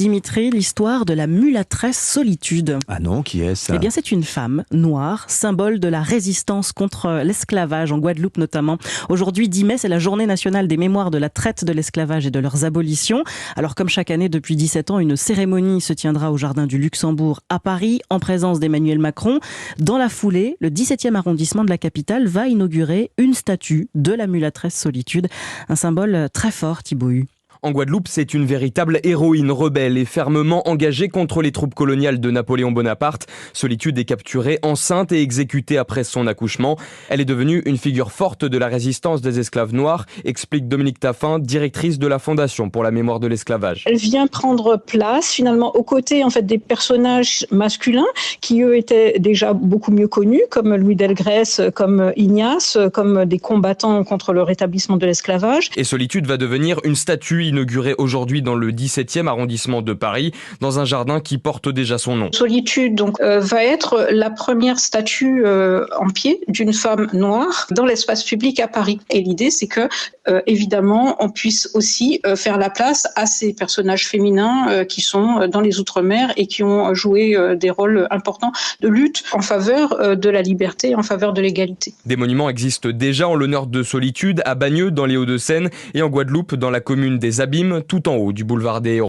Dimitri, l'histoire de la mulâtresse Solitude. Ah non, qui est ça? Eh bien, c'est une femme noire, symbole de la résistance contre l'esclavage, en Guadeloupe notamment. Aujourd'hui, 10 mai, c'est la journée nationale des mémoires de la traite de l'esclavage et de leurs abolitions. Alors, comme chaque année depuis 17 ans, une cérémonie se tiendra au Jardin du Luxembourg à Paris, en présence d'Emmanuel Macron. Dans la foulée, le 17e arrondissement de la capitale va inaugurer une statue de la mulâtresse Solitude. Un symbole très fort, Thibaut Hu. En Guadeloupe, c'est une véritable héroïne rebelle et fermement engagée contre les troupes coloniales de Napoléon Bonaparte. Solitude est capturée enceinte et exécutée après son accouchement. Elle est devenue une figure forte de la résistance des esclaves noirs, explique Dominique Taffin, directrice de la Fondation pour la mémoire de l'esclavage. Elle vient prendre place finalement aux côtés des personnages masculins qui eux étaient déjà beaucoup mieux connus, comme Louis Delgrès, comme Ignace, comme des combattants contre le rétablissement de l'esclavage. Et Solitude va devenir une statue inaugurée aujourd'hui dans le 17e arrondissement de Paris, dans un jardin qui porte déjà son nom. Solitude va être la première statue en pied d'une femme noire dans l'espace public à Paris. Et l'idée, c'est que évidemment, on puisse aussi faire la place à ces personnages féminins qui sont dans les Outre-mer et qui ont joué des rôles importants de lutte en faveur de la liberté, en faveur de l'égalité. Des monuments existent déjà en l'honneur de Solitude à Bagneux dans les Hauts-de-Seine et en Guadeloupe dans la commune des Abîmes, tout en haut du boulevard des Héros.